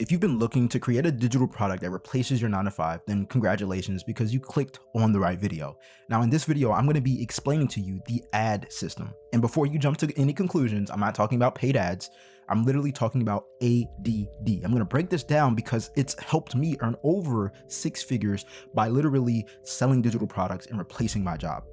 If you've been looking to create a digital product that replaces your 9 to 5, then congratulations because you clicked on the right video. Now in this video, I'm going to be explaining to you the ad system. And before you jump to any conclusions, I'm not talking about paid ads. I'm literally talking about ADD. I'm going to break this down because it's helped me earn over 6 figures by literally selling digital products and replacing my job.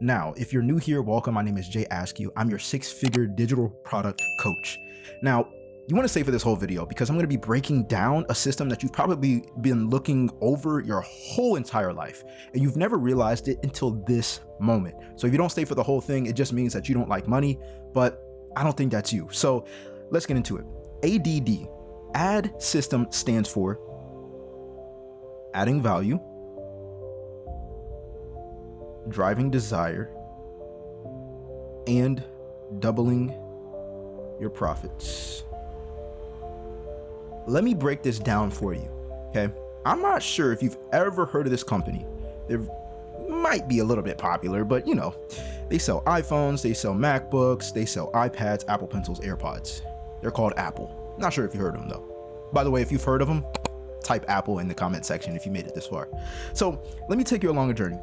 Now, if you're new here, welcome. My name is Jay Askew. I'm your 6-figure digital product coach. Now, you want to stay for this whole video because I'm going to be breaking down a system that you've probably been looking over your whole entire life and you've never realized it until this moment. So if you don't stay for the whole thing, it just means that you don't like money, but I don't think that's you. So let's get into it. ADD, ad system, stands for adding value, driving desire, and doubling your profits. Let me break this down for you, okay? I'm not sure if you've ever heard of this company. They might be a little bit popular, but you know, they sell iPhones, they sell MacBooks, they sell iPads, Apple Pencils, AirPods. They're called Apple. Not sure if you heard of them though. By the way, if you've heard of them, type Apple in the comment section if you made it this far. So let me take you along a journey.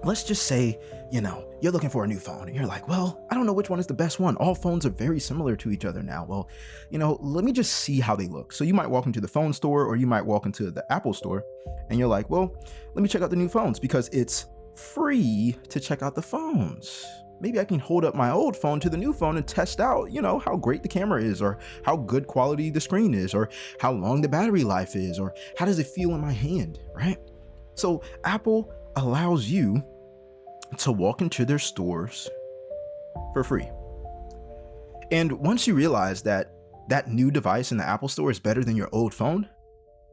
Let's just say, you know, you're looking for a new phone and you're like, well, I don't know which one is the best one. All phones are very similar to each other now. Well, you know, let me just see how they look. So you might walk into the phone store or you might walk into the Apple store and you're like, well, let me check out the new phones because it's free to check out the phones. Maybe I can hold up my old phone to the new phone and test out, you know, how great the camera is or how good quality the screen is or how long the battery life is or how does it feel in my hand, right? So Apple allows you to walk into their stores for free. And once you realize that that new device in the Apple store is better than your old phone,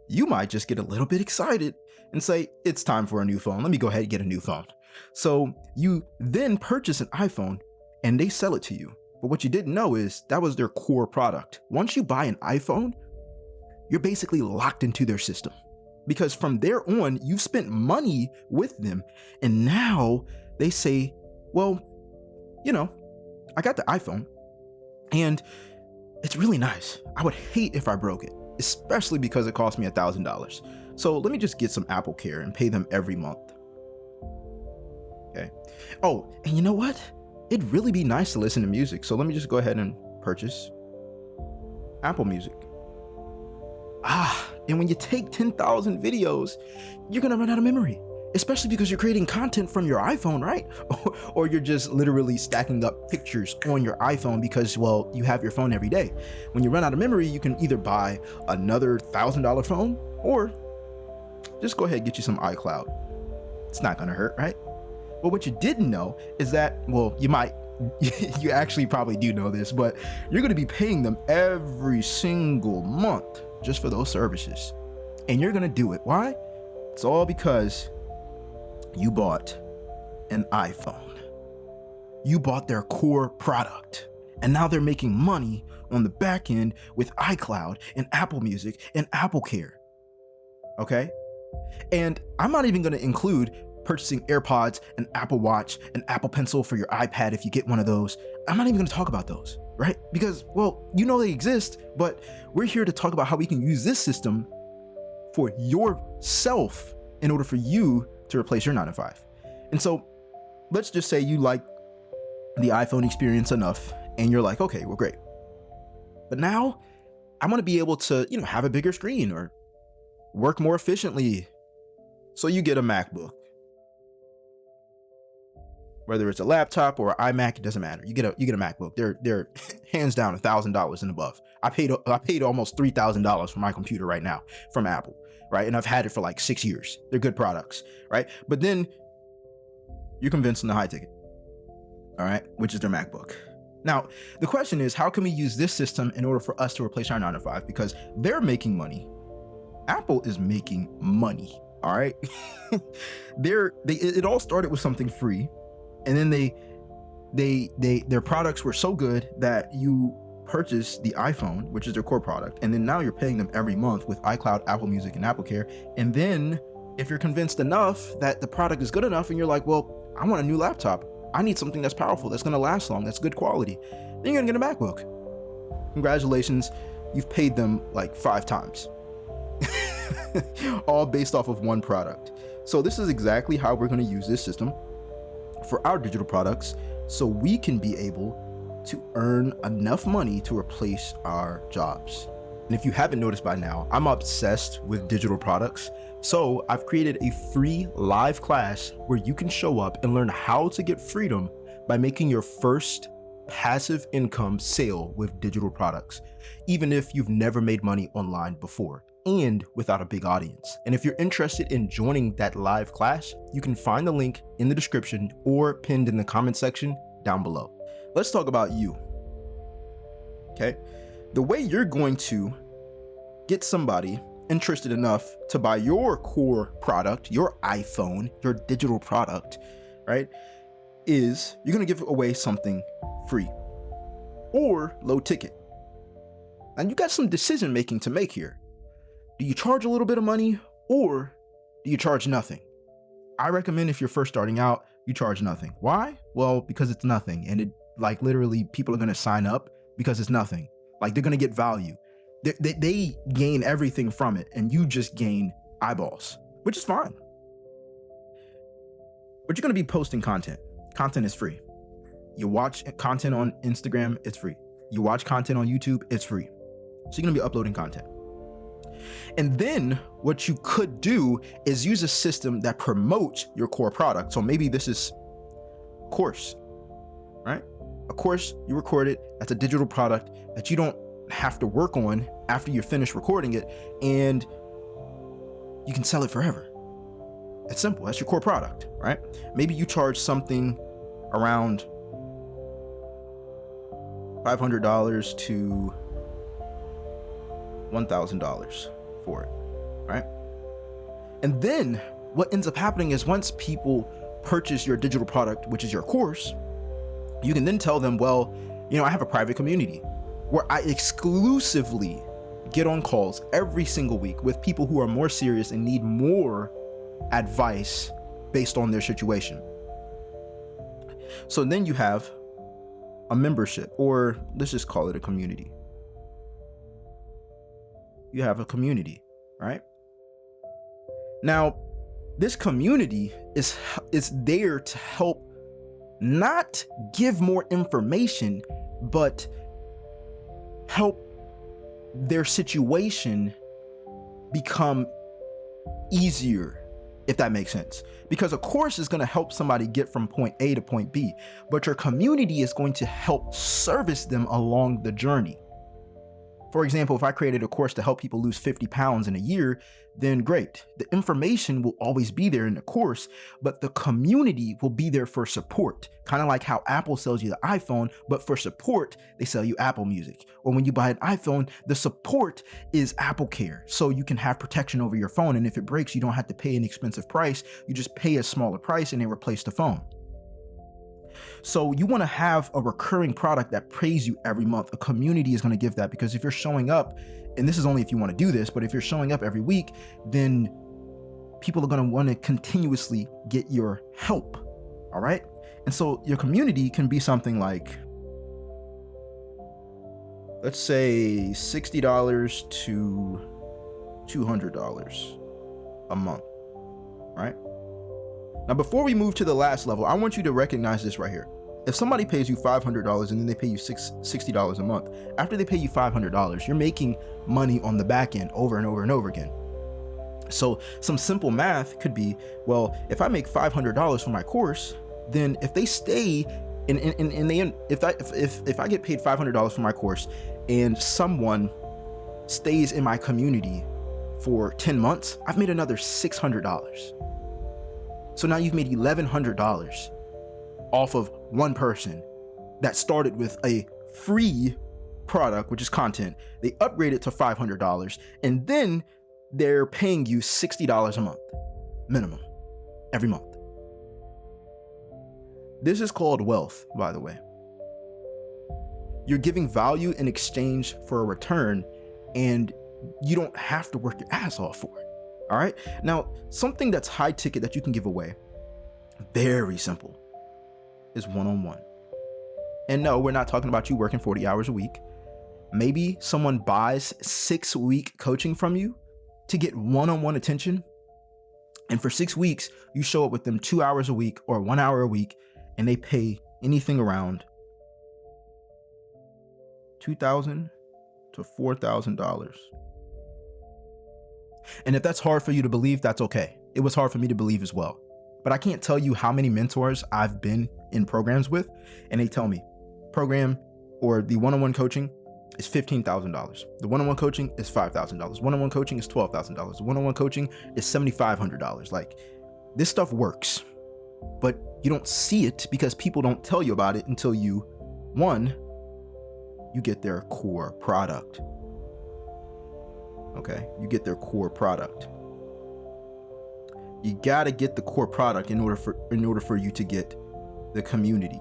you might just get a little bit excited and say, it's time for a new phone. Let me go ahead and get a new phone. So you then purchase an iPhone and they sell it to you. But what you didn't know is that was their core product. Once you buy an iPhone, you're basically locked into their system. Because from there on, you've spent money with them. And now they say, well, you know, I got the iPhone and it's really nice. I would hate if I broke it, especially because it cost me $1,000. So let me just get some Apple Care and pay them every month. Okay. Oh, and you know what? It'd really be nice to listen to music. So let me just go ahead and purchase Apple Music. And when you take 10,000 videos, you're gonna run out of memory, especially because you're creating content from your iPhone, right? Or you're just literally stacking up pictures on your iPhone because, well, you have your phone every day. When you run out of memory, you can either buy another $1,000 phone or just go ahead and get you some iCloud. It's not gonna hurt, right? But what you didn't know is that, well, you actually probably do know this, but you're gonna be paying them every single month just for those services. And you're gonna do it. Why? It's all because you bought an iPhone. You bought their core product. And now they're making money on the back end with iCloud and Apple Music and Apple Care. Okay? And I'm not even gonna include purchasing AirPods, an Apple Watch, an Apple Pencil for your iPad if you get one of those. I'm not even gonna talk about those, right? Because, well, you know they exist, but we're here to talk about how we can use this system for yourself in order for you to replace your 9 to 5. And so let's just say you like the iPhone experience enough and you're like, okay, well, great. But now I'm gonna be able to, you know, have a bigger screen or work more efficiently. So you get a MacBook. Whether it's a laptop or an iMac, it doesn't matter. You get a MacBook. They're hands down $1,000 and above. I paid almost $3,000 for my computer right now from Apple, right? And I've had it for like 6 years. They're good products, right? But then you're convinced in the high ticket, all right, which is their MacBook. Now, the question is, how can we use this system in order for us to replace our 9 to 5? Because they're making money. Apple is making money, all right? It all started with something free. And then their products were so good that you purchased the iPhone, which is their core product, and then now you're paying them every month with iCloud, Apple Music, and Apple Care. And then if you're convinced enough that the product is good enough and you're like, well, I want a new laptop, I need something that's powerful, that's gonna last long, that's good quality, then you're gonna get a MacBook. Congratulations, you've paid them like 5 times, all based off of one product. So this is exactly how we're going to use this system for our digital products, so we can be able to earn enough money to replace our jobs. And if you haven't noticed by now, I'm obsessed with digital products. So I've created a free live class where you can show up and learn how to get freedom by making your first passive income sale with digital products, even if you've never made money online before and without a big audience. And if you're interested in joining that live class, you can find the link in the description or pinned in the comment section down below. Let's talk about you. Okay, the way you're going to get somebody interested enough to buy your core product, your iPhone, your digital product, right, is you're going to give away something free or low ticket. And you got some decision making to make here. Do you charge a little bit of money or do you charge nothing? I recommend if you're first starting out, you charge nothing. Why? Well, because it's nothing. And it, like, literally people are going to sign up because it's nothing. Like, they're going to get value. They gain everything from it, and you just gain eyeballs, which is fine. But you're going to be posting content. Content is free. You watch content on Instagram, it's free. You watch content on YouTube, it's free. So you're going to be uploading content. And then what you could do is use a system that promotes your core product. So maybe this is a course, right? A course, you record it, that's a digital product that you don't have to work on after you're finished recording it, and you can sell it forever. It's simple. That's your core product, right? Maybe you charge something around $500 to $1,000 for it, right? And then what ends up happening is once people purchase your digital product, which is your course, you can then tell them, well, you know, I have a private community where I exclusively get on calls every single week with people who are more serious and need more advice based on their situation. So then you have a membership, or let's just call it a community. You have a community, right? Now, this community is there to help not give more information, but help their situation become easier, if that makes sense. Because a course is going to help somebody get from point A to point B, but your community is going to help service them along the journey. For example, if I created a course to help people lose 50 pounds in a year, then great. The information will always be there in the course, but the community will be there for support. Kind of like how Apple sells you the iPhone, but for support, they sell you Apple Music. Or when you buy an iPhone, the support is Apple Care. So you can have protection over your phone. And if it breaks, you don't have to pay an expensive price. You just pay a smaller price and they replace the phone. So you want to have a recurring product that pays you every month. A community is going to give that, because if you're showing up, and this is only if you want to do this, but if you're showing up every week, then people are going to want to continuously get your help. All right. And so your community can be something like, let's say $60 to $200 a month. Right. Now, before we move to the last level, I want you to recognize this right here. If somebody pays you $500 and then they pay you $60 a month, after they pay you $500, you're making money on the back end over and over and over again. So some simple math could be, well, if I make $500 for my course, then if they stay if I get paid $500 for my course and someone stays in my community for 10 months, I've made another $600. So now you've made $1,100 off of one person that started with a free product, which is content. They upgrade it to $500, and then they're paying you $60 a month minimum every month. This is called wealth, by the way. You're giving value in exchange for a return, and you don't have to work your ass off for it. All right. Now, something that's high ticket that you can give away, very simple, is one-on-one. And no, we're not talking about you working 40 hours a week. maybe someone buys 6-week coaching from you to get one-on-one attention. And for 6 weeks, you show up with them 2 hours a week or 1 hour a week, and they pay anything around $2,000 to $4,000. And if that's hard for you to believe, that's okay. It was hard for me to believe as well. But I can't tell you how many mentors I've been in programs with, and they tell me program or the one-on-one coaching is $15,000. The one-on-one coaching is $5,000. One-on-one coaching is $12,000. One-on-one coaching is $7,500. Like, this stuff works, but you don't see it because people don't tell you about it until you get their core product. Okay, you get their core product. You gotta get the core product in order for you to get the community.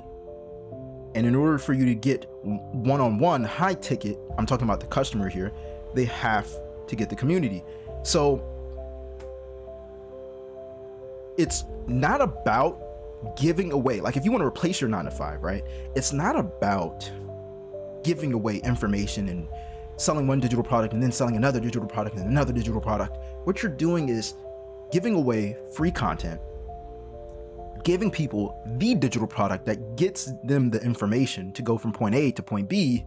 And in order for you to get one-on-one high ticket, I'm talking about the customer here, they have to get the community. So it's not about giving away, like if you want to replace your 9 to 5, right? It's not about giving away information and selling one digital product and then selling another digital product and another digital product. What you're doing is giving away free content, giving people the digital product that gets them the information to go from point A to point B,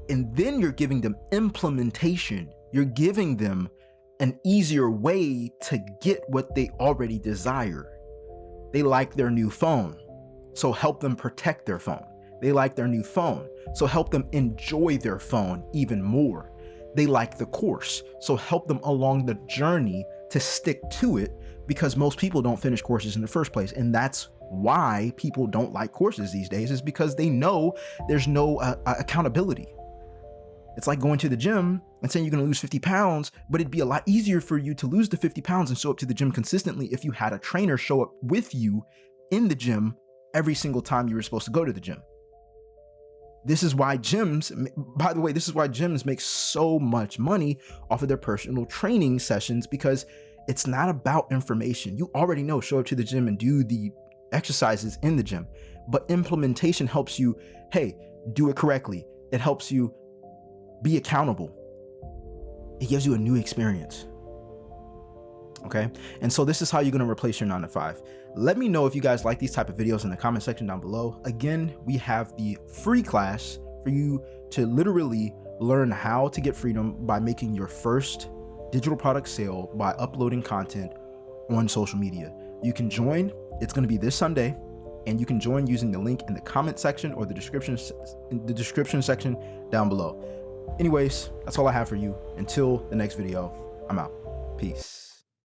and then you're giving them implementation. You're giving them an easier way to get what they already desire. They like their new phone, so help them protect their phone. They like their new phone, so help them enjoy their phone even more. They like the course, so help them along the journey to stick to it, because most people don't finish courses in the first place. And that's why people don't like courses these days, is because they know there's no accountability. It's like going to the gym and saying you're going to lose 50 pounds, but it'd be a lot easier for you to lose the 50 pounds and show up to the gym consistently if you had a trainer show up with you in the gym every single time you were supposed to go to the gym. This is why gyms, by the way, this is why gyms make so much money off of their personal training sessions, because it's not about information. You already know, show up to the gym and do the exercises in the gym, but implementation helps you, hey, do it correctly. It helps you be accountable. It gives you a new experience. Okay. And so this is how you're going to replace your 9 to 5. Let me know if you guys like these type of videos in the comment section down below. Again, we have the free class for you to literally learn how to get freedom by making your first digital product sale by uploading content on social media. You can join. It's going to be this Sunday, and you can join using the link in the comment section or the description section down below. Anyways, that's all I have for you. Until the next video, I'm out. Peace.